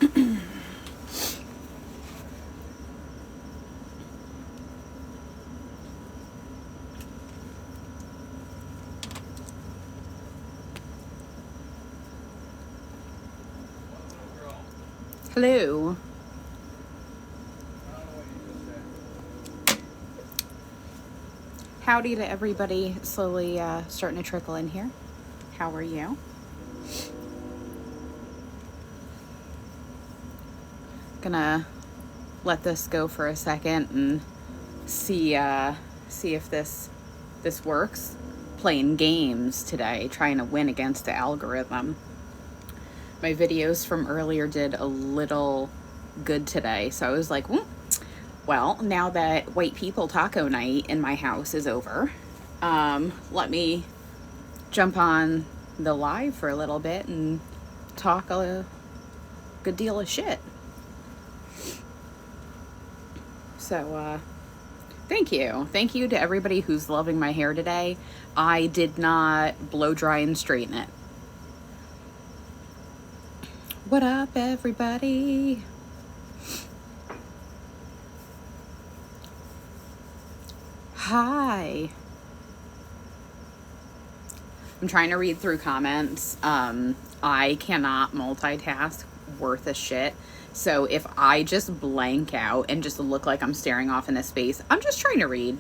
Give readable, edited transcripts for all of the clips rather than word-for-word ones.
Hello. Howdy to everybody slowly starting to trickle in here. How are you? Gonna let this go for a second and see if this works. Playing games today, trying to win against the algorithm. My videos from earlier did a little good today, so I was like, well, now that white people taco night in my house is over, let me jump on the live for a little bit and talk a good deal of shit. So, thank you. Thank you to everybody who's loving my hair today. I did not blow dry and straighten it. What up, everybody? Hi. I'm trying to read through comments. I cannot multitask worth a shit. So if I just blank out and just look like I'm staring off into space, I'm just trying to read.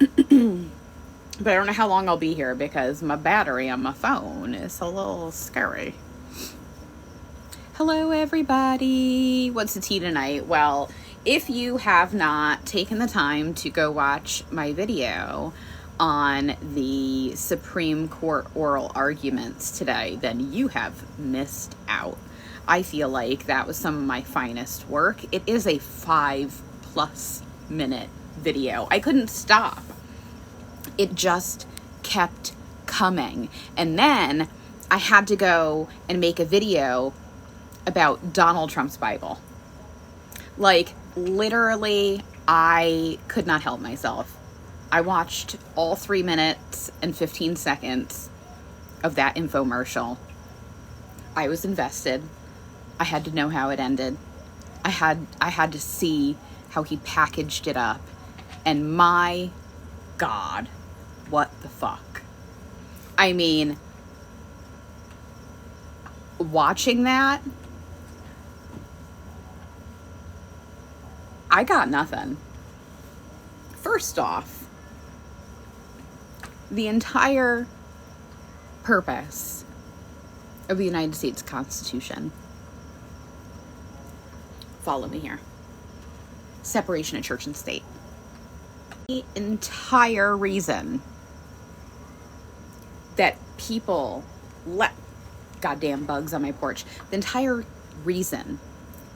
But I don't know how long I'll be here because my battery on my phone is a little scary. Hello, everybody. What's the tea tonight? Well, if you have not taken the time to go watch my video on the Supreme Court oral arguments today, then you have missed out. I feel like that was some of my finest work. It is a 5+ minute video. I couldn't stop. It just kept coming. And then I had to go and make a video about Donald Trump's Bible. Like, literally, I could not help myself. I watched all 3 minutes and 15 seconds of that infomercial. I was invested. I had to know how it ended. I had to see how he packaged it up. And my God, what the fuck? I mean, watching that, I got nothing. First off, the entire purpose of the United States Constitution, follow me here, separation of church and state. The entire reason that people let goddamn bugs on my porch, the entire reason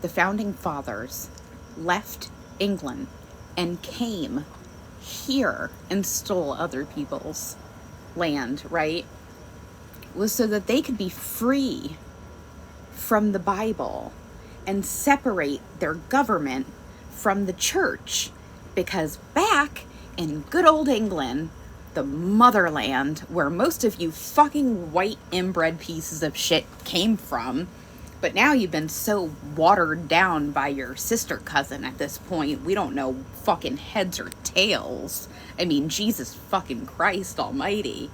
the founding fathers left England and came here and stole other people's land, right, was so that they could be free from the Bible and separate their government from the church. Because back in good old England, the motherland where most of you fucking white inbred pieces of shit came from, but now you've been so watered down by your sister cousin at this point, we don't know fucking heads or tails. I mean, Jesus fucking Christ almighty.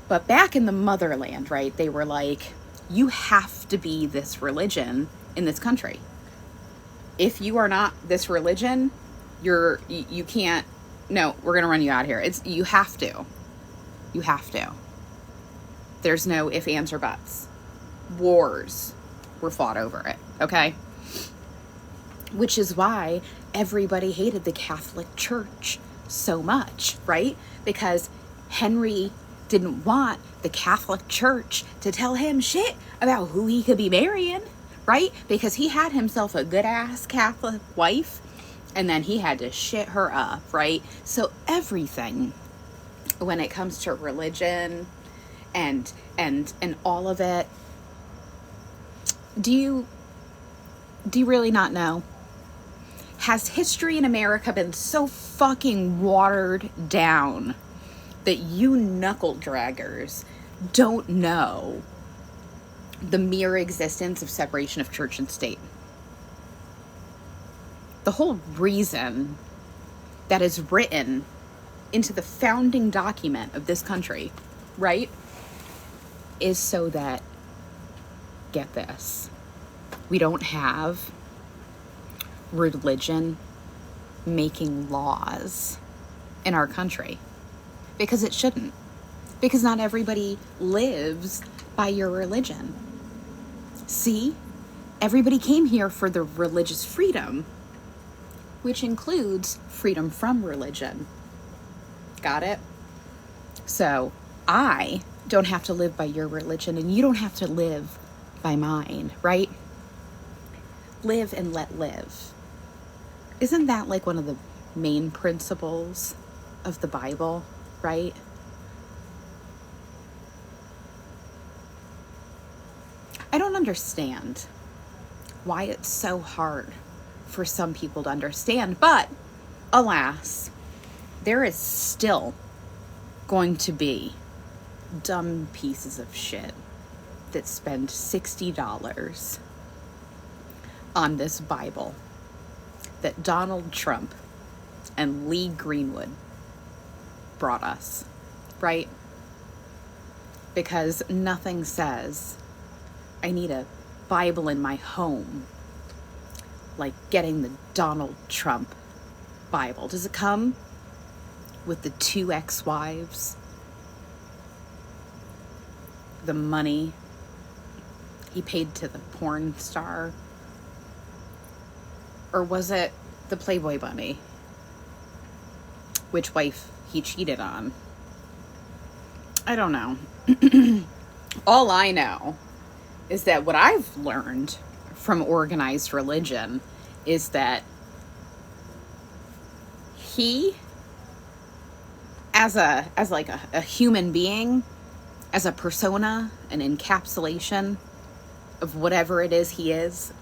But back in the motherland, right, they were like, you have to be this religion in this country. If you are not this religion, you can't, no, we're going to run you out of here. You have to. You have to. There's no ifs, ands, or buts. Wars were fought over it, okay? Which is why everybody hated the Catholic Church so much, right? Because Henry didn't want the Catholic Church to tell him shit about who he could be marrying, right? Because he had himself a good-ass Catholic wife, and then he had to shit her up, right? So everything, when it comes to religion and all of it, do you really not know? Has history in America been so fucking watered down that you knuckle draggers don't know the mere existence of separation of church and state. The whole reason that is written into the founding document of this country, right, is so that, get this, we don't have religion making laws in our country. Because it shouldn't. Because not everybody lives by your religion. See? Everybody came here for the religious freedom, which includes freedom from religion. Got it? So, I don't have to live by your religion, and you don't have to live by mine, right? Live and let live. Isn't that like one of the main principles of the Bible, right? I don't understand why it's so hard for some people to understand, but alas, there is still going to be dumb pieces of shit that spend $60 on this Bible that Donald Trump and Lee Greenwood brought us, right? Because nothing says I need a Bible in my home like getting the Donald Trump Bible. Does it come with the 2 ex-wives? The money he paid to the porn star? Or was it the Playboy bunny? Which wife he cheated on? I don't know. All I know is that what I've learned from organized religion is that he, as a human being, as a persona, an encapsulation of whatever it is he is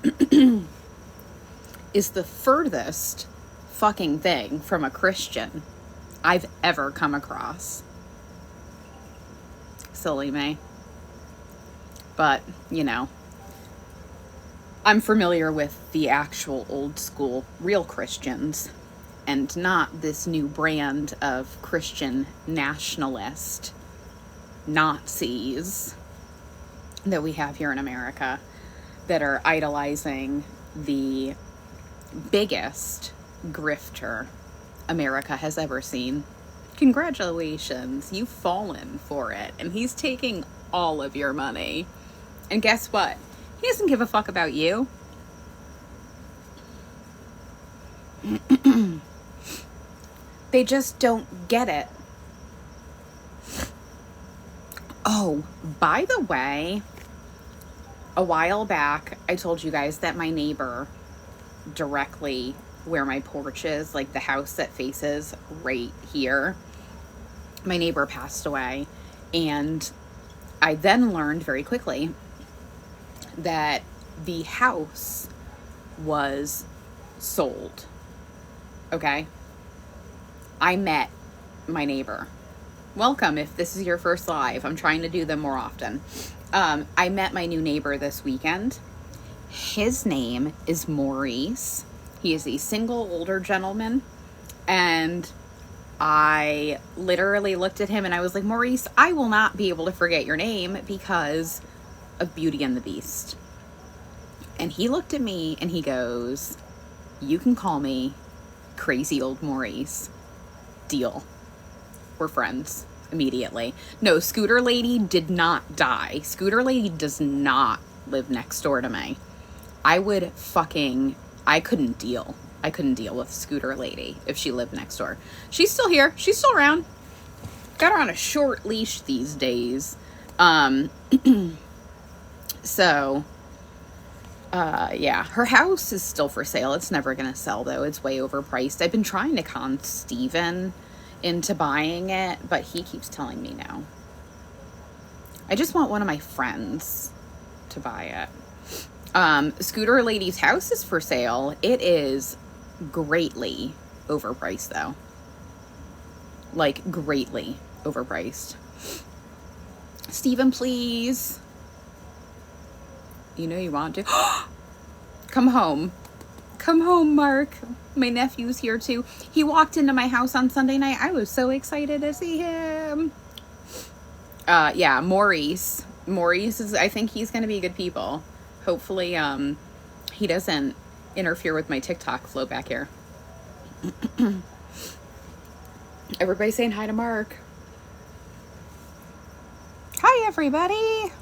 the furthest fucking thing from a Christian I've ever come across. Silly me. But, you know, I'm familiar with the actual old school real Christians and not this new brand of Christian nationalist Nazis that we have here in America that are idolizing the biggest grifter America has ever seen. Congratulations, you've fallen for it, and he's taking all of your money. And guess what? He doesn't give a fuck about you. They just don't get it. Oh, by the way, a while back, I told you guys that my neighbor directly where my porch is, like the house that faces right here, my neighbor passed away. And I then learned very quickly that the house was sold. Okay? I met my neighbor. Welcome if this is your first live. I'm trying to do them more often. I met my new neighbor this weekend. His name is Maurice. He is a single older gentleman. And I literally looked at him and I was like, Maurice, I will not be able to forget your name because of Beauty and the Beast. And he looked at me and he goes, you can call me Crazy Old Maurice. Deal. We're friends immediately. No, Scooter Lady did not die. Scooter Lady does not live next door to me. I couldn't deal. I couldn't deal with Scooter Lady if she lived next door. She's still here. She's still around. Got her on a short leash these days. So, yeah, her house is still for sale. It's never going to sell, though. It's way overpriced. I've been trying to con Steven into buying it, but he keeps telling me no. I just want one of my friends to buy it. Scooter Lady's house is for sale. It is greatly overpriced, though. Like, greatly overpriced. Steven, please. You know you want to. Come home. Come home, Mark. My nephew's here too. He walked into my house on Sunday night. I was so excited to see him. Yeah, Maurice. Maurice is, I think he's going to be good people. Hopefully, he doesn't interfere with my TikTok flow back here. Everybody saying hi to Mark. Hi, everybody.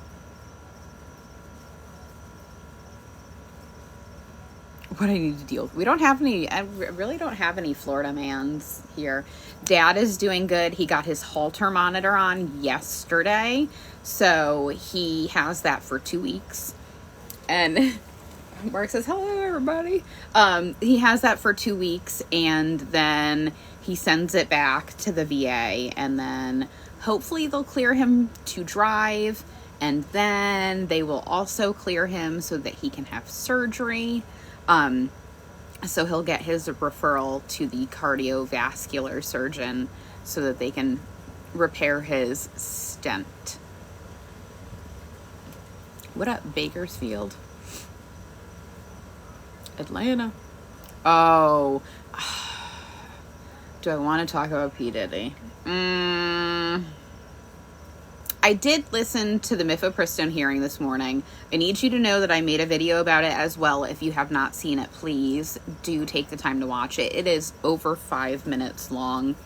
What I need to deal with. We don't have any, I really don't have any Florida mans here. Dad is doing good. He got his Halter monitor on yesterday. So he has that for 2 weeks. And Mark says, hello, everybody. He has that for 2 weeks, and then he sends it back to the VA, and then hopefully they'll clear him to drive, and then they will also clear him so that he can have surgery. So he'll get his referral to the cardiovascular surgeon so that they can repair his stent. What up, Bakersfield? Atlanta. Oh. Do I want to talk about P. Diddy? I did listen to the Mifepristone hearing this morning. I need you to know that I made a video about it as well. If you have not seen it, please do take the time to watch it. It is over 5 minutes long.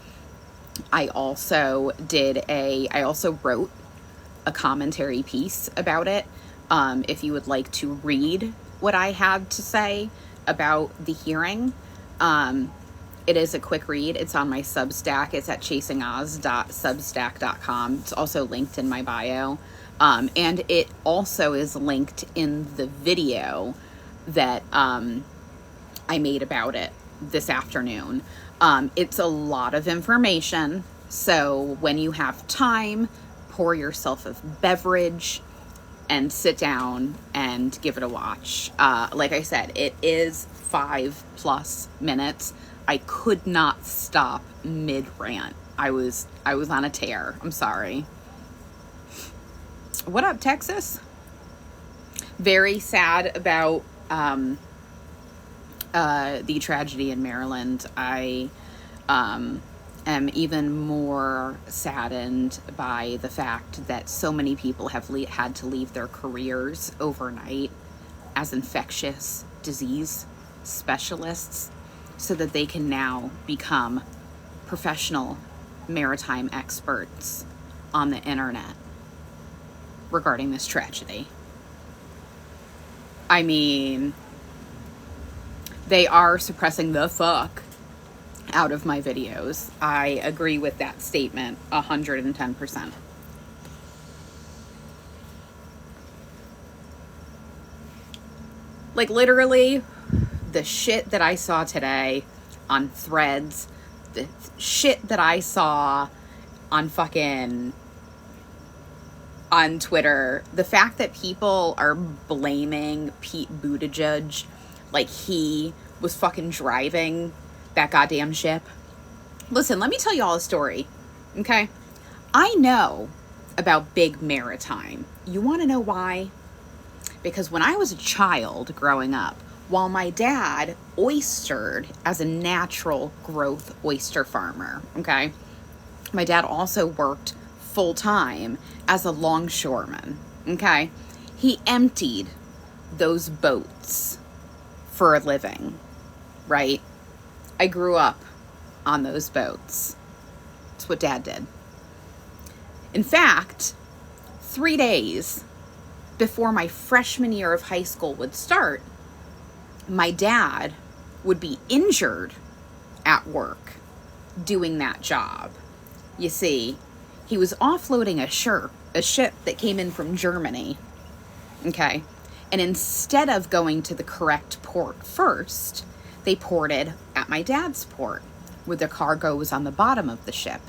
I also wrote a commentary piece about it. If you would like to read what I had to say about the hearing, it is a quick read. It's on my Substack. It's at chasingoz.substack.com. It's also linked in my bio. And it also is linked in the video that I made about it this afternoon. It's a lot of information. So when you have time, pour yourself a beverage and sit down and give it a watch. Like I said, it is 5+ minutes. I could not stop mid-rant. I was on a tear. I'm sorry. What up, Texas? Very sad about the tragedy in Maryland. I am even more saddened by the fact that so many people have had to leave their careers overnight as infectious disease specialists so that they can now become professional maritime experts on the internet regarding this tragedy. I mean, they are suppressing the fuck out of my videos. I agree with that statement 110%. Like, literally, the shit that I saw today on Threads, the shit that I saw on on Twitter, the fact that people are blaming Pete Buttigieg like he was fucking driving that goddamn ship. Listen, let me tell you all a story, okay? I know about big maritime. You want to know why? Because when I was a child growing up, while my dad oystered as a natural growth oyster farmer, okay, my dad also worked full-time as a longshoreman, okay? He emptied those boats for a living, right? I grew up on those boats. That's what Dad did. In fact, 3 days before my freshman year of high school would start, my dad would be injured at work doing that job. You see, he was offloading a ship that came in from Germany, okay? And instead of going to the correct port first, they ported at my dad's port, where the cargo was on the bottom of the ship.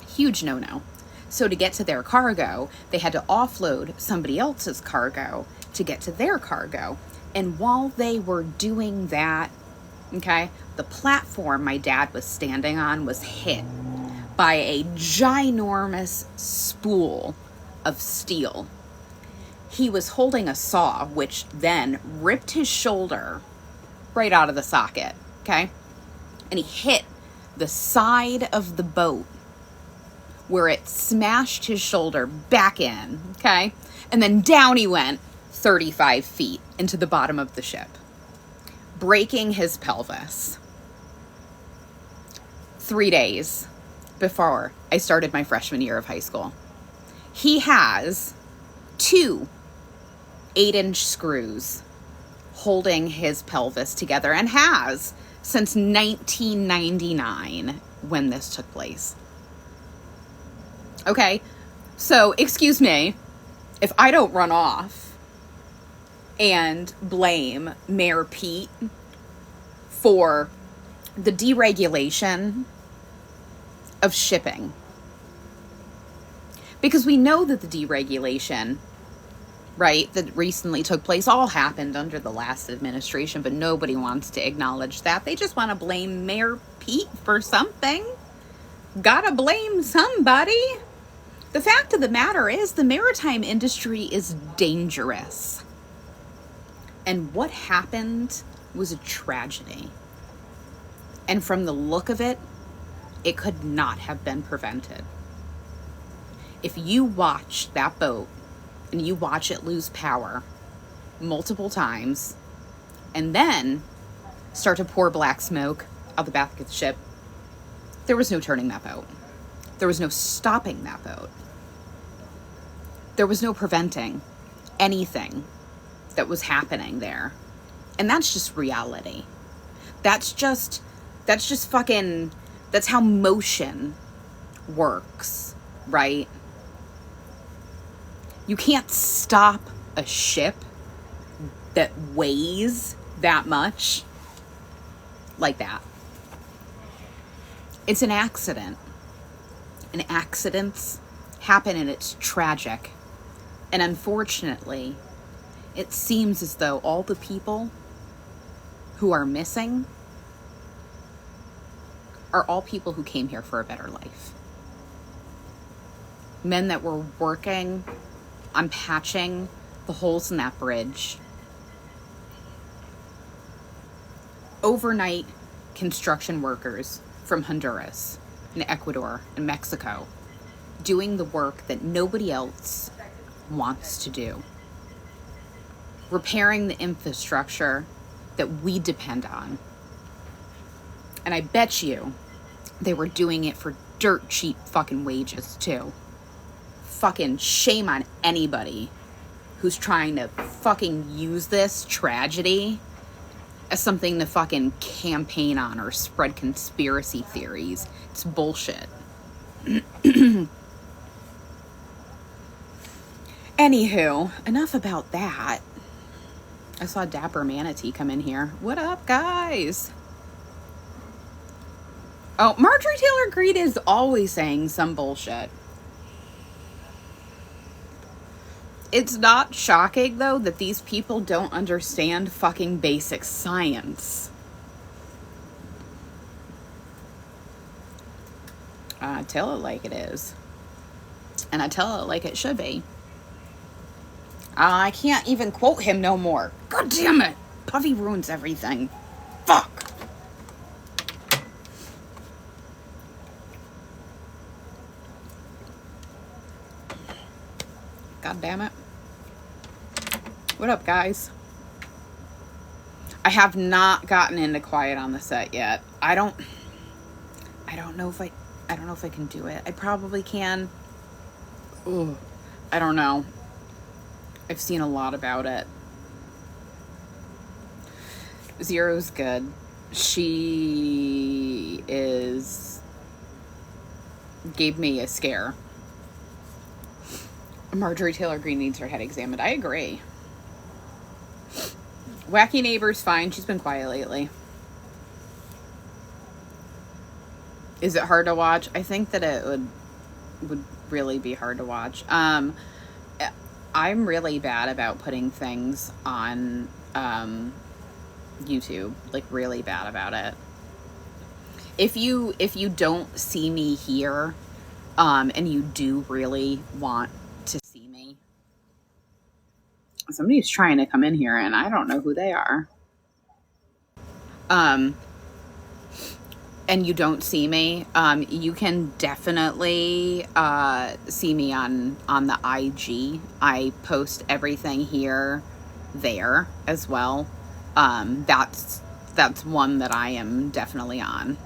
Huge no-no. So to get to their cargo, they had to offload somebody else's cargo to get to their cargo. And while they were doing that, okay, the platform my dad was standing on was hit by a ginormous spool of steel. he was holding a saw, which then ripped his shoulder right out of the socket, okay? And he hit the side of the boat where it smashed his shoulder back in, okay? And then down he went 35 feet into the bottom of the ship, breaking his pelvis. 3 days before I started my freshman year of high school. He has 2 8-inch screws holding his pelvis together, and has since 1999 when this took place. Okay, so excuse me if I don't run off and blame Mayor Pete for the deregulation of shipping. Because we know that the deregulation, right, that recently took place all happened under the last administration, but nobody wants to acknowledge that. They just want to blame Mayor Pete for something. Gotta blame somebody. The fact of the matter is the maritime industry is dangerous. And what happened was a tragedy. And from the look of it, it could not have been prevented. If you watch that boat and you watch it lose power multiple times and then start to pour black smoke out the back of the ship, there was no turning that boat. There was no stopping that boat. There was no preventing anything that was happening there. And that's just reality. That's how motion works, right? You can't stop a ship that weighs that much like that. It's an accident. And accidents happen, and it's tragic. And unfortunately, it seems as though all the people who are missing are all people who came here for a better life. Men that were working on patching the holes in that bridge. Overnight construction workers from Honduras and Ecuador and Mexico doing the work that nobody else wants to do. Repairing the infrastructure that we depend on. And I bet you they were doing it for dirt cheap fucking wages too. Fucking shame on anybody who's trying to fucking use this tragedy as something to fucking campaign on or spread conspiracy theories. It's bullshit. Anywho, enough about that. I saw Dapper Manatee come in here. What up, guys? Oh, Marjorie Taylor Greene is always saying some bullshit. It's not shocking, though, that these people don't understand fucking basic science. I tell it like it is. And I tell it like it should be. I can't even quote him no more. God damn it. Puffy ruins everything. Fuck. God damn it. What up, guys? I have not gotten into Quiet on the Set yet. I don't know if I can do it. I probably can. Ugh. I don't know. I've seen a lot about it. Zero's good. She gave me a scare. Marjorie Taylor Greene needs her head examined. I agree. Wacky Neighbor's fine. She's been quiet lately. Is it hard to watch? I think that it would really be hard to watch. I'm really bad about putting things on YouTube. Like, really bad about it. If you don't see me here, and you do really want to see me, Somebody's trying to come in here and I don't know who they are. And you don't see me, you can definitely see me on the IG. I post everything here, there as well. That's one that I am definitely on.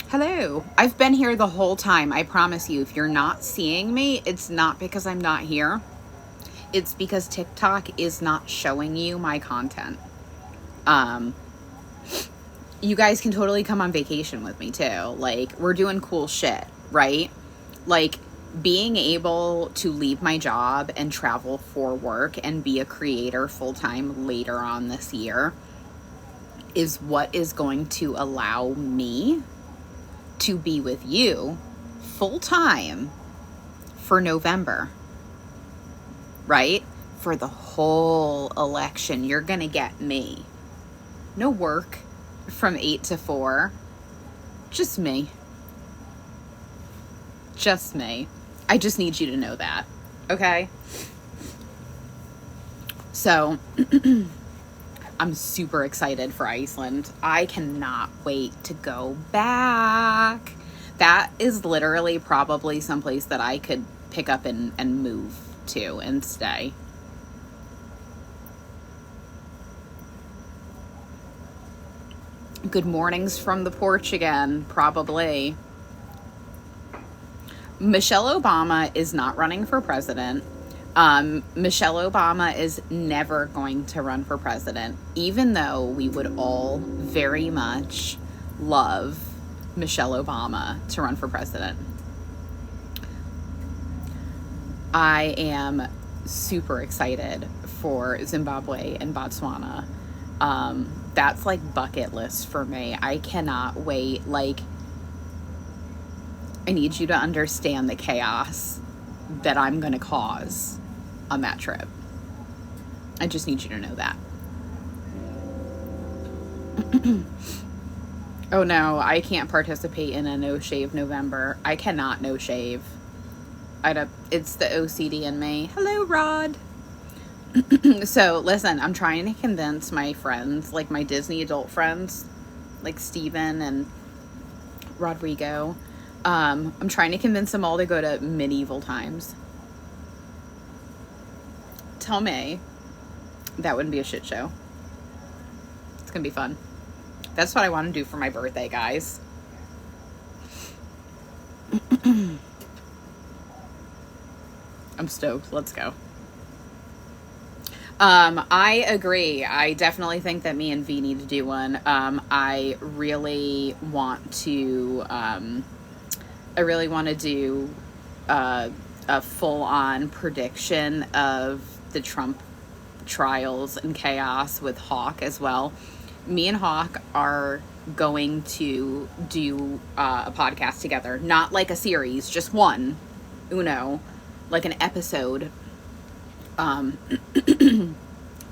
Hello. I've been here the whole time. I promise you, if you're not seeing me, it's not because I'm not here. It's because TikTok is not showing you my content. You guys can totally come on vacation with me too. Like, we're doing cool shit, right? Like, being able to leave my job and travel for work and be a creator full-time later on this year is what is going to allow me to be with you full-time for November, right? For the whole election, you're gonna get me. No work from 8 to 4. Just me. Just me. I just need you to know that. Okay? So, I'm super excited for Iceland. I cannot wait to go back. That is literally probably someplace that I could pick up and move to and stay. Good mornings from the porch again, probably. Michelle Obama is not running for president. Michelle Obama is never going to run for president, even though we would all very much love Michelle Obama to run for president. I am super excited for Zimbabwe and Botswana. That's like bucket list for me. I cannot wait. Like, I need you to understand the chaos that I'm going to cause on that trip. I just need you to know that. Oh no, I can't participate in a no shave November. I cannot no shave. It's the OCD in me. Hello, Rod. So listen, I'm trying to convince my friends, like my Disney adult friends, like Steven and Rodrigo. I'm trying to convince them all to go to medieval times. Tell me that wouldn't be a shit show. It's gonna be fun. That's what I want to do for my birthday, guys. I'm stoked. Let's go. I agree. I definitely think that me and V need to do one. I really want to do a full-on prediction of the Trump trials and chaos with Hawk as well. Me and Hawk are going to do a podcast together. Not like a series, just one. Uno. Like an episode.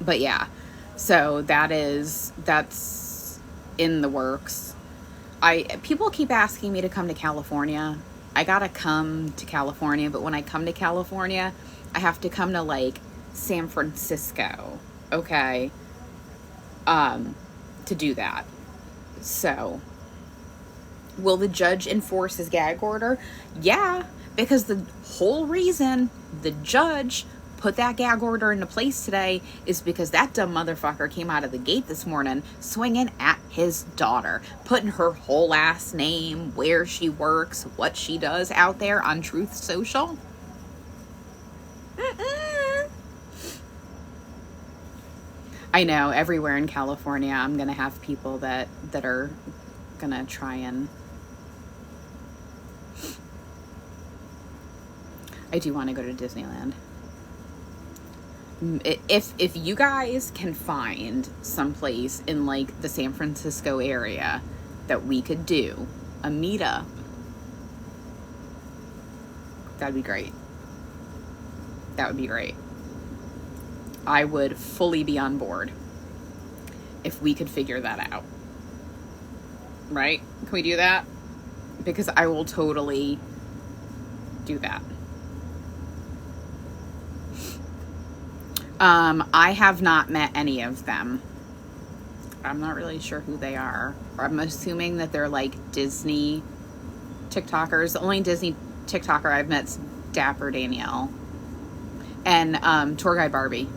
But yeah, so that's in the works. People keep asking me to come to California. I gotta come to California, but when I come to California, I have to come to like San Francisco, okay, to do that. So, will the judge enforce his gag order? Yeah, because the whole reason the judge put that gag order into place today is because that dumb motherfucker came out of the gate this morning swinging at his daughter, putting her whole last name, where she works, what she does out there on Truth Social. I know, everywhere in California, I'm going to have people that are going to try and... I do want to go to Disneyland. If you guys can find someplace in like the San Francisco area that we could do a meetup, that'd be great. That would be great. I would fully be on board if we could figure that out. Right? Can we do that? Because I will totally do that. I have not met any of them. I'm not really sure who they are. I'm assuming that they're like Disney TikTokers. The only Disney TikToker I've met is Dapper Danielle and Tour Guide Barbie.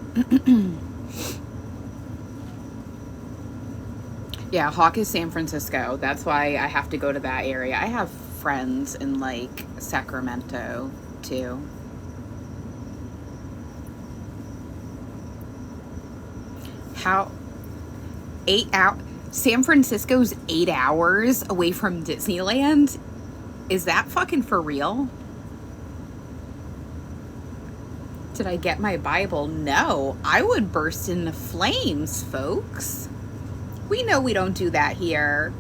Yeah, Hawk is San Francisco. That's why I have to go to that area. I have friends in like Sacramento too. How 8 hours? San Francisco's 8 hours away from Disneyland? Is that fucking for real? Did I get my Bible? No. I would burst into flames, folks. We know we don't do that here.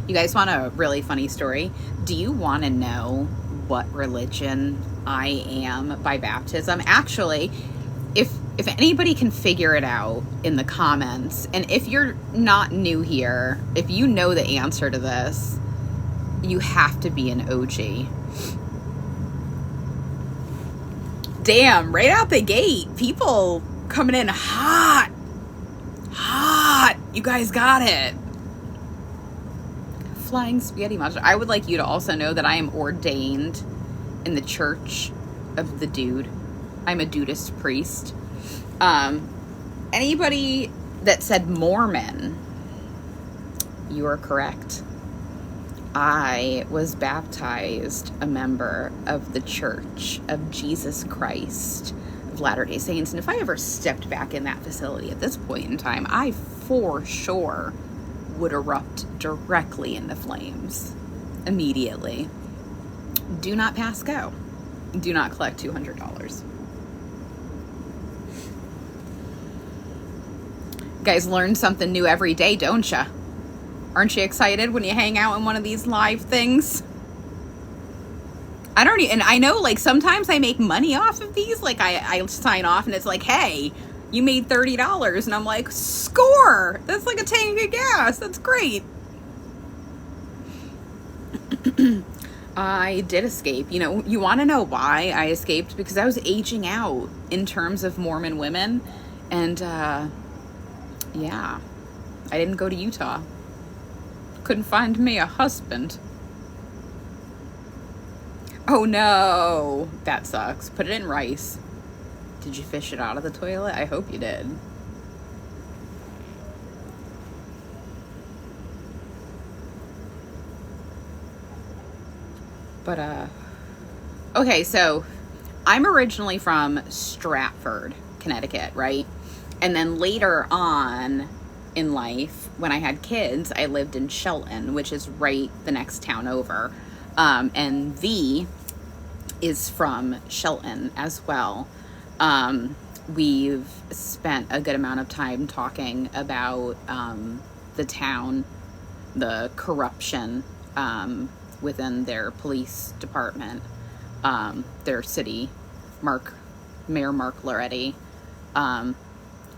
You guys want a really funny story? Do you want to know what religion I am by baptism? Actually, if anybody can figure it out in the comments, and if you're not new here, if you know the answer to this, you have to be an OG. Damn, right out the gate, people coming in hot. You guys got it. Flying spaghetti monster. I would like you to also know that I am ordained in the Church of the Dude. I'm a Dudist priest. Anybody that said Mormon, you are correct. I was baptized a member of the Church of Jesus Christ of Latter-day Saints. And if I ever stepped back in that facility at this point in time, I for sure would erupt directly into flames immediately. Do not pass go. Do not collect $200. You guys learn something new every day, don't ya? Aren't you excited when you hang out in one of these live things? And I know like sometimes I make money off of these. Like I sign off and it's like, hey, you made $30. And I'm like, score! That's like a tank of gas. That's great. I did escape. You know, you want to know why I escaped? Because I was aging out in terms of Mormon women. And yeah, I didn't go to Utah. Couldn't find me a husband. Oh no, that sucks. Put it in rice. Did you fish it out of the toilet? I hope you did. But okay, so I'm originally from Stratford, Connecticut, right? And then later on in life, when I had kids, I lived in Shelton, which is right the next town over. And V is from Shelton as well. We've spent a good amount of time talking about the town, the corruption within their police department, their city, Mayor Mark Loretti,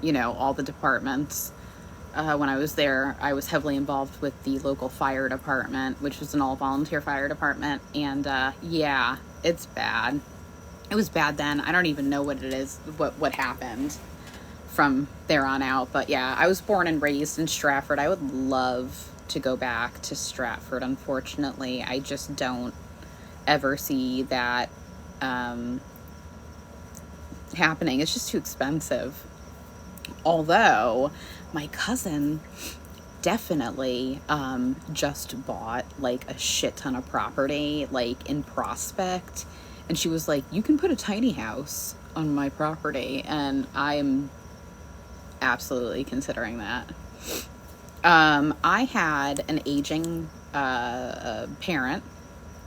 you know, all the departments. When I was there, I was heavily involved with the local fire department, which was an all-volunteer fire department. And yeah, it's bad. It was bad then. I don't even know what it is, what happened from there on out. But yeah, I was born and raised in Stratford. I would love to go back to Stratford. Unfortunately, I just don't ever see that happening. It's just too expensive. Although my cousin definitely just bought like a shit ton of property like in Prospect, and she was like, you can put a tiny house on my property, and I am absolutely considering that. I had an aging parent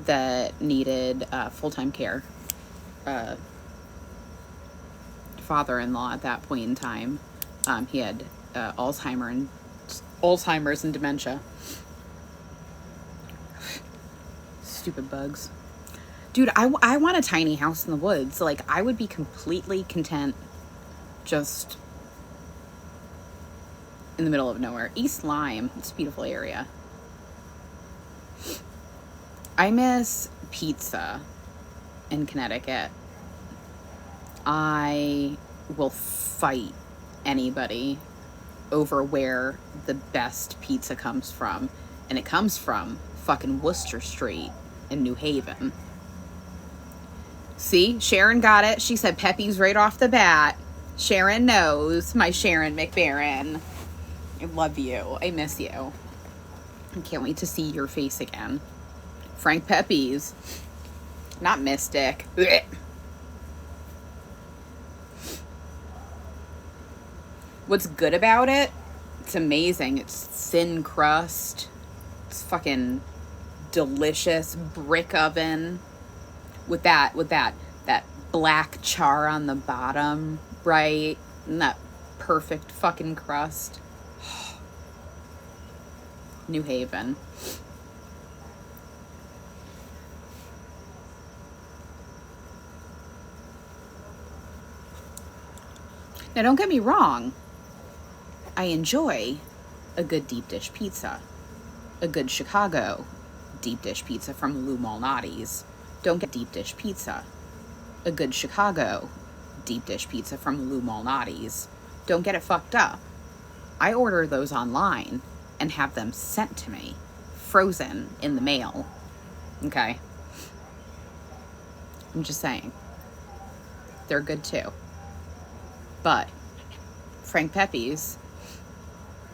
that needed full-time care, father-in-law at that point in time. He had Alzheimer's and dementia. Stupid bugs. Dude, I want a tiny house in the woods. Like, I would be completely content just in the middle of nowhere. East Lyme, it's a beautiful area. I miss pizza in Connecticut. I will fight anybody over where the best pizza comes from. And it comes from fucking Worcester Street in New Haven. See, Sharon got it. She said Pepe's right off the bat. Sharon knows, my Sharon McBaron. I love you. I miss you. I can't wait to see your face again. Frank Pepe's. Not Mystic. Blech. What's good about it? It's amazing. It's thin crust. It's fucking delicious. Brick oven. With that black char on the bottom, right? And that perfect fucking crust. New Haven. Now, don't get me wrong. I enjoy a good deep dish pizza. A good Chicago deep dish pizza from Lou Malnati's. Don't get deep dish pizza. A good Chicago deep dish pizza from Lou Malnati's. Don't get it fucked up. I order those online and have them sent to me, frozen in the mail. Okay? I'm just saying. They're good too. But Frank Pepe's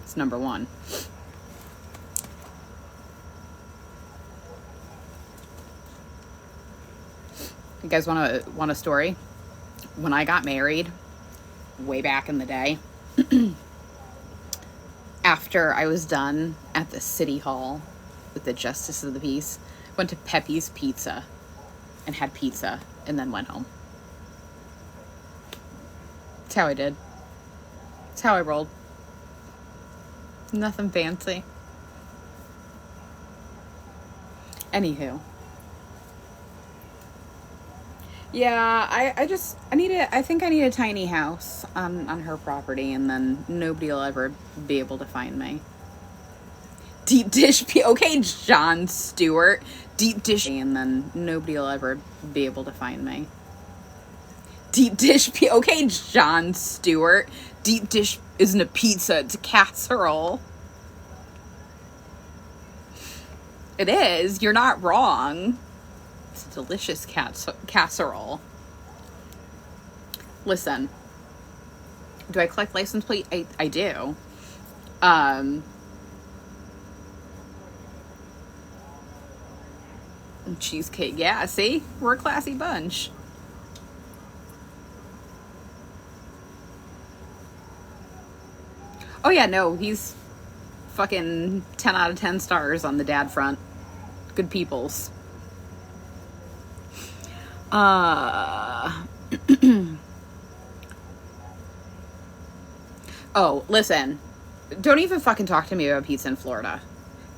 is number one. You guys want a story? When I got married, way back in the day, after I was done at the city hall with the Justice of the Peace, went to Pepe's Pizza and had pizza and then went home. That's how I did. That's how I rolled. Nothing fancy. Anywho. Yeah, I think I need a tiny house on her property, and then nobody will ever be able to find me. Deep dish, okay, Jon Stewart. Deep dish, and then nobody will ever be able to find me. Deep dish, okay, Jon Stewart. Deep dish isn't a pizza, it's a casserole. It is, you're not wrong. It's a delicious casserole. Listen, do I collect license plate? I do. Cheesecake, yeah, see? We're a classy bunch. Oh yeah, no, he's fucking 10 out of 10 stars on the dad front. Good peoples. Oh, listen. Don't even fucking talk to me about pizza in Florida.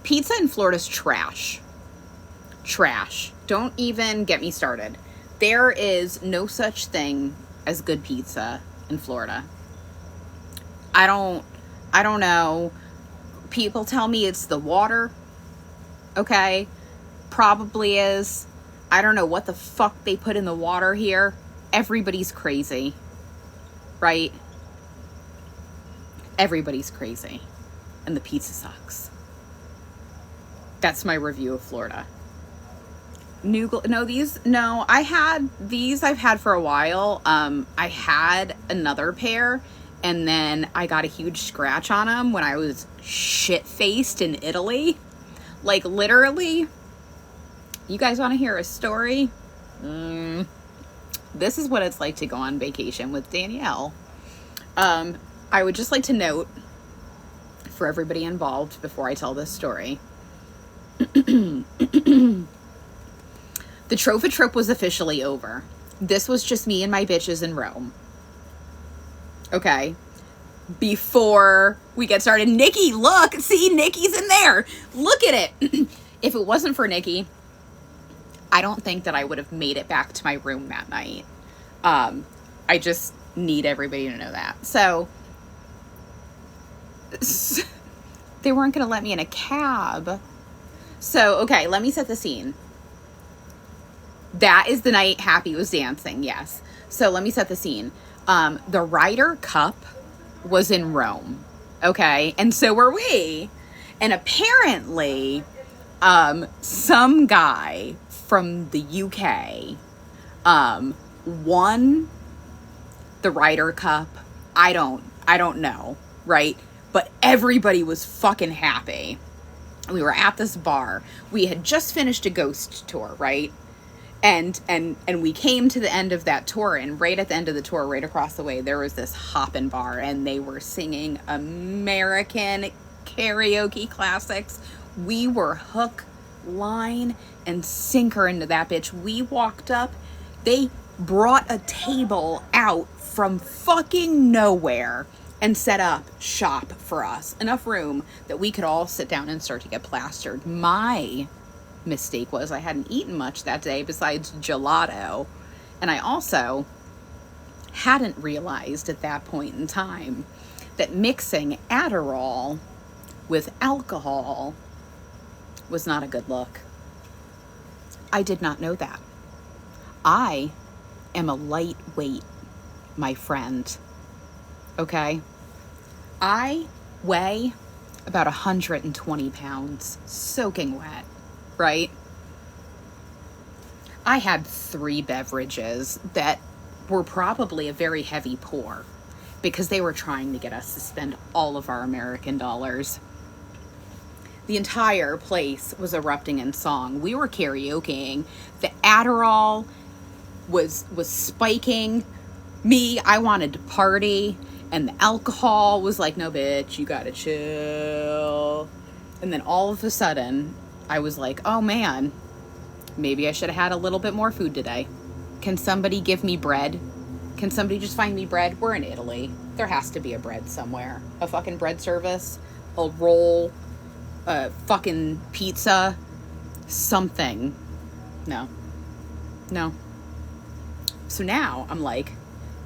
Pizza in Florida's trash. Trash. Don't even get me started. There is no such thing as good pizza in Florida. I don't know. People tell me it's the water. Okay. Probably is. I don't know what the fuck they put in the water here. Everybody's crazy. Right? Everybody's crazy. And the pizza sucks. That's my review of Florida. I had these I've had for a while. I had another pair, and then I got a huge scratch on them when I was shit-faced in Italy. Like, literally. You guys want to hear a story? This is what it's like to go on vacation with Danielle. I would just like to note, for everybody involved before I tell this story, the Trophy trip was officially over. This was just me and my bitches in Rome. Okay? Before we get started, Nikki, look! See, Nikki's in there! Look at it! If it wasn't for Nikki, I don't think that I would have made it back to my room that night. I just need everybody to know that. So, they weren't going to let me in a cab. So, okay, let me set the scene. That is the night Happy was dancing, yes. So let me set the scene. The Ryder Cup was in Rome, okay? And so were we. And apparently, some guy from the UK won the Ryder Cup. I don't know, right? But everybody was fucking happy. We were at this bar. We had just finished a ghost tour, right? And we came to the end of that tour, and right at the end of the tour, right across the way, there was this hoppin' bar, and they were singing American karaoke classics. We were hook, line, and sinker into that bitch. We walked up. They brought a table out from fucking nowhere and set up shop for us. Enough room that we could all sit down and start to get plastered. My mistake was I hadn't eaten much that day besides gelato. And I also hadn't realized at that point in time that mixing Adderall with alcohol was not a good look. I did not know that. I am a lightweight, my friend. Okay? I weigh about 120 pounds, soaking wet, right? I had 3 beverages that were probably a very heavy pour because they were trying to get us to spend all of our American dollars. The entire place was erupting in song. We were karaokeing. The Adderall was spiking. Me, I wanted to party. And the alcohol was like, no, bitch, you gotta chill. And then all of a sudden, I was like, oh man, maybe I should have had a little bit more food today. Can somebody give me bread? Can somebody just find me bread? We're in Italy. There has to be a bread somewhere. A fucking bread service, a roll, a fucking pizza, something. No. So now I'm like,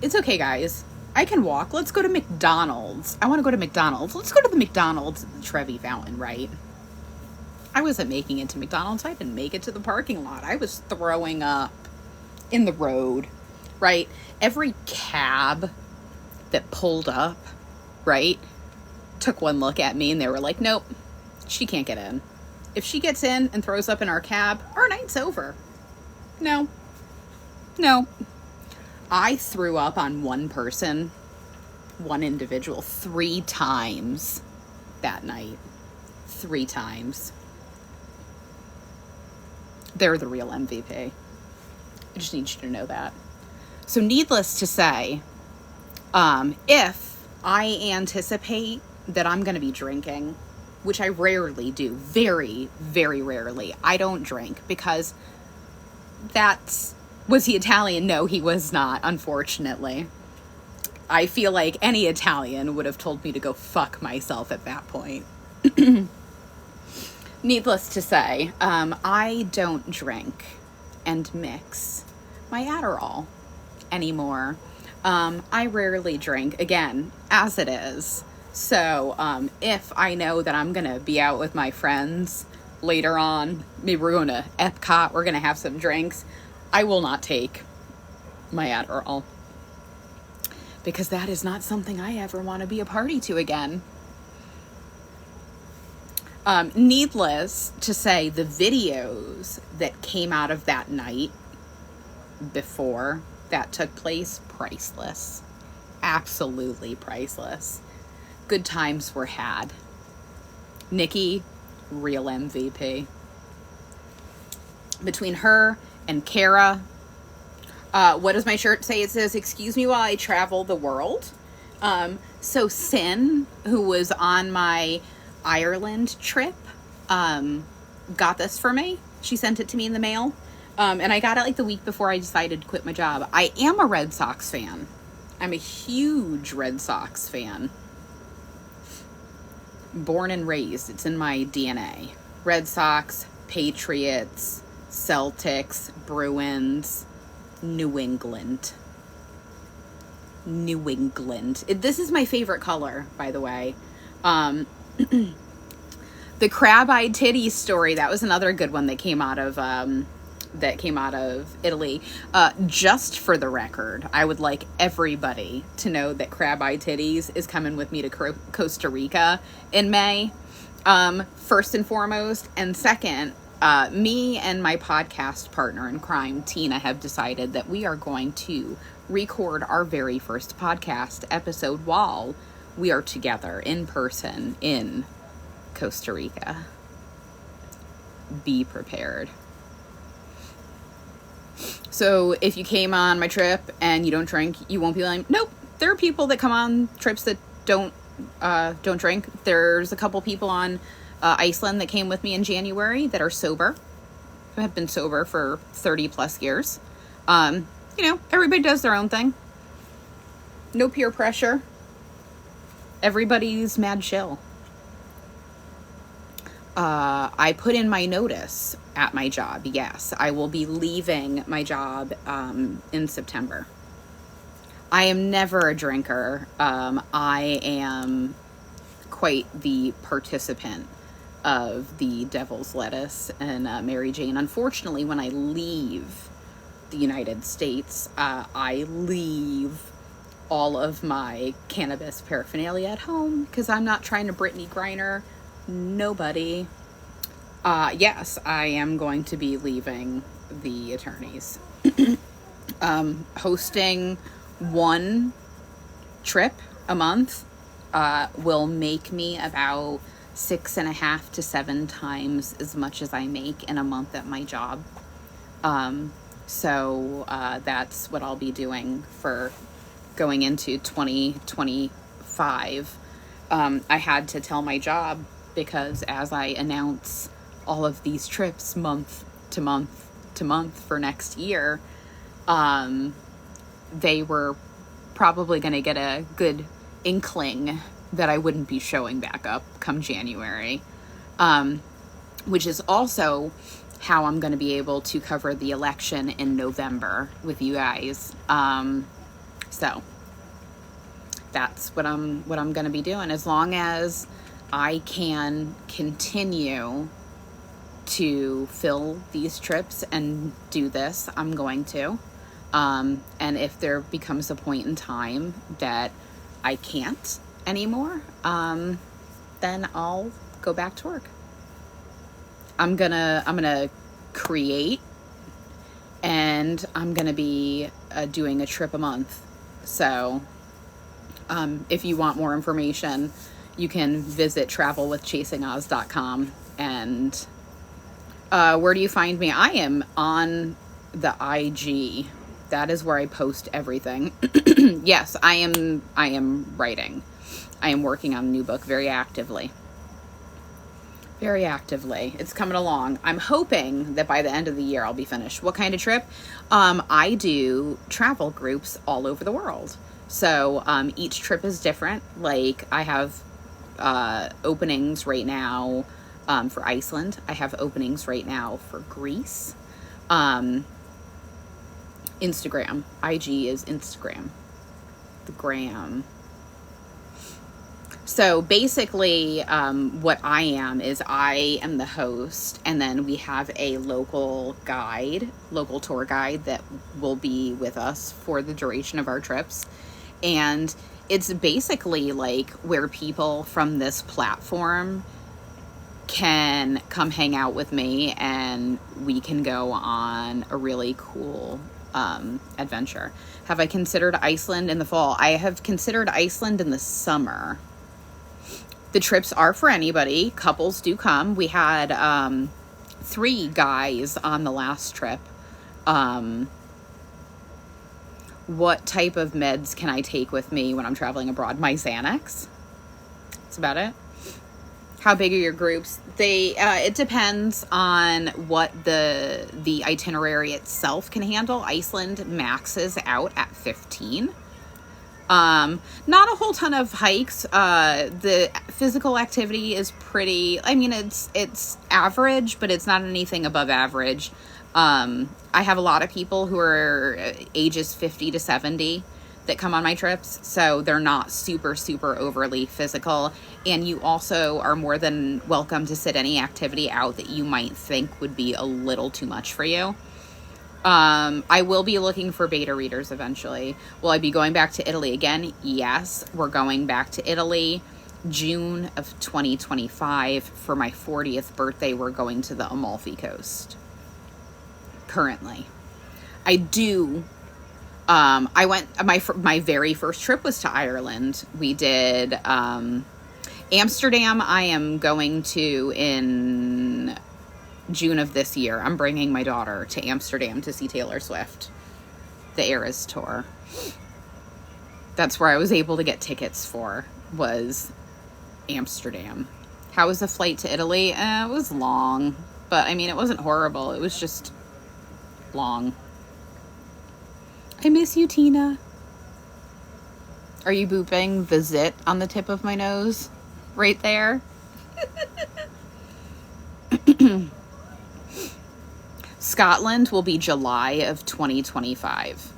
it's okay, guys. I can walk. Let's go to McDonald's. I want to go to McDonald's. Let's go to the McDonald's at the Trevi Fountain, right? I wasn't making it to McDonald's. I didn't make it to the parking lot. I was throwing up in the road, right? Every cab that pulled up, right, took one look at me and they were like, nope, she can't get in. If she gets in and throws up in our cab, our night's over. No. I threw up on one person, one individual, 3 times that night. 3 times. They're the real MVP. I just need you to know that. So needless to say, if I anticipate that I'm going to be drinking, which I rarely do, very, very rarely, I don't drink because was he Italian? No, he was not, unfortunately. I feel like any Italian would have told me to go fuck myself at that point. Needless to say, I don't drink and mix my Adderall anymore. I rarely drink, again, as it is. So if I know that I'm going to be out with my friends later on, maybe we're going to Epcot, we're going to have some drinks, I will not take my Adderall because that is not something I ever want to be a party to again. Needless to say, the videos that came out of that night before that took place, priceless. Absolutely priceless. Good times were had. Nikki, real MVP. Between her and Kara, what does my shirt say? It says, excuse me while I travel the world. So Sin, who was on my Ireland trip, got this for me. She sent it to me in the mail. And I got it like the week before I decided to quit my job. I am a Red Sox fan. I'm a huge Red Sox fan. Born and raised. It's in my DNA. Red Sox, Patriots, Celtics, Bruins, New England. This is my favorite color, by the way. The crab-eyed titties story, that was another good one that came out of that came out of Italy. Just for the record, I would like everybody to know that Crab Eye Titties is coming with me to Costa Rica in May, first and foremost. And second, me and my podcast partner in crime, Tina, have decided that we are going to record our very first podcast episode while we are together in person in Costa Rica. Be prepared. So if you came on my trip and you don't drink, you won't be like, nope. There are people that come on trips that don't drink. There's a couple people on Iceland that came with me in January that are sober, who have been sober for 30 plus years. Everybody does their own thing. No peer pressure. Everybody's mad chill. I put in my notice at my job. Yes, I will be leaving my job in September. I am never a drinker. I am quite the participant of the Devil's Lettuce and Mary Jane. Unfortunately, when I leave the United States, I leave all of my cannabis paraphernalia at home because I'm not trying to Brittany Griner nobody. Yes, I am going to be leaving the attorneys. Hosting one trip a month will make me about 6.5 to 7 times as much as I make in a month at my job. So that's what I'll be doing for going into 2025. I had to tell my job because as I announce all of these trips month to month to month for next year, they were probably going to get a good inkling that I wouldn't be showing back up come January, which is also how I'm going to be able to cover the election in November with you guys. So that's what I'm going to be doing. As long as I can continue to fill these trips and do this, I'm going to. And if there becomes a point in time that I can't anymore, then I'll go back to work. I'm gonna create, and I'm gonna be doing a trip a month. So if you want more information, you can visit travelwithchasingoz.com. And where do you find me? I am on the IG. That is where I post everything. Yes, I am writing. I am working on a new book very actively. Very actively. It's coming along. I'm hoping that by the end of the year I'll be finished. What kind of trip? I do travel groups all over the world. So each trip is different. Like I have openings right now for Iceland. I have openings right now for Greece. Instagram. IG is Instagram. The gram. So basically, what I am is I am the host, and then we have a local tour guide that will be with us for the duration of our trips. And it's basically like where people from this platform can come hang out with me and we can go on a really cool adventure. Have I considered Iceland in the fall? I have considered Iceland in the summer. The trips are for anybody. Couples do come. We had 3 guys on the last trip. What type of meds can I take with me when I'm traveling abroad? My Xanax. That's about it. How big are your groups? It depends on what the itinerary itself can handle. Iceland maxes out at 15. Not a whole ton of hikes. The physical activity is pretty, it's average, but it's not anything above average. I have a lot of people who are ages 50 to 70 that come on my trips, so they're not super, super overly physical. And you also are more than welcome to sit any activity out that you might think would be a little too much for you. I will be looking for beta readers eventually. Will I be going back to Italy again? Yes, we're going back to Italy. June of 2025 for my 40th birthday. We're going to the Amalfi Coast. Currently, I do. I went. My very first trip was to Ireland. We did Amsterdam. I am going to in June of this year. I'm bringing my daughter to Amsterdam to see Taylor Swift, the Eras tour. That's where I was able to get tickets for, was Amsterdam. How was the flight to Italy? It was long, but I mean, it wasn't horrible. It was just long. I miss you, Tina. Are you booping the zit on the tip of my nose? Right there? Scotland will be July of 2025.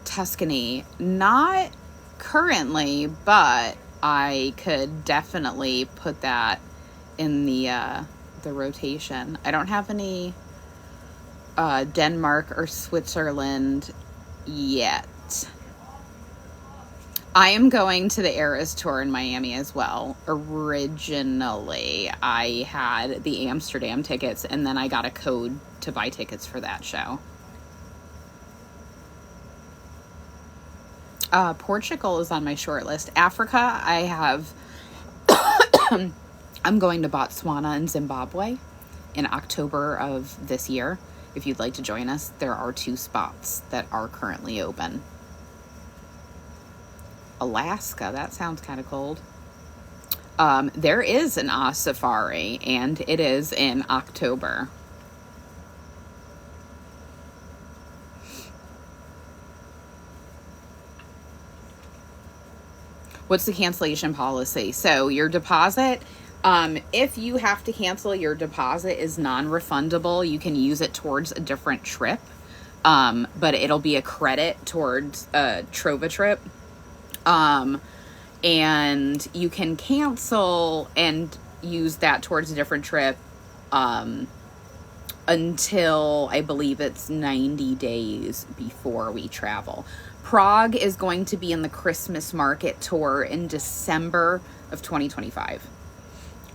Tuscany, not currently, but I could definitely put that in the rotation. I don't have any Denmark or Switzerland yet. I am going to the Eras tour in Miami as well. Originally, I had the Amsterdam tickets, and then I got a code to buy tickets for that show. Portugal is on my short list. Africa, I have... I'm going to Botswana and Zimbabwe in October of this year. If you'd like to join us, there are 2 spots that are currently open. Alaska, that sounds kind of cold. There is an Oz Safari, and it is in October. What's the cancellation policy? So your deposit, if you have to cancel, your deposit is non-refundable. You can use it towards a different trip, but it'll be a credit towards a Trova trip. And you can cancel and use that towards a different trip until I believe it's 90 days before we travel. Prague is going to be in the Christmas market tour in December of 2025.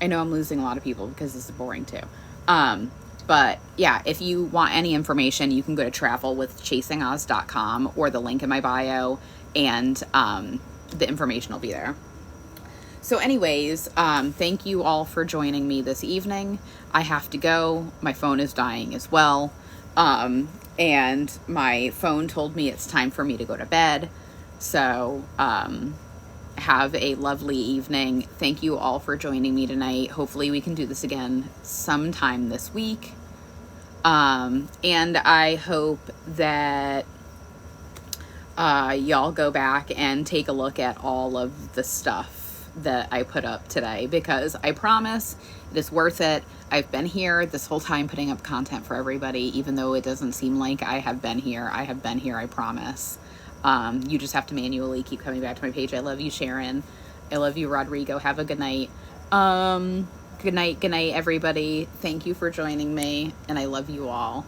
I know I'm losing a lot of people because this is boring too. But yeah, if you want any information, you can go to travelwithchasingoz.com or the link in my bio, and the information will be there. So anyways, thank you all for joining me this evening. I have to go. My phone is dying as well. And my phone told me it's time for me to go to bed. So, have a lovely evening. Thank you all for joining me tonight. Hopefully we can do this again sometime this week. And I hope that y'all go back and take a look at all of the stuff that I put up today, because I promise it is worth it. I've been here this whole time putting up content for everybody, even though it doesn't seem like I have been here. I have been here, I promise. You just have to manually keep coming back to my page. I love you, Sharon. I love you, Rodrigo. Have a good night. Good night, everybody. Thank you for joining me, and I love you all.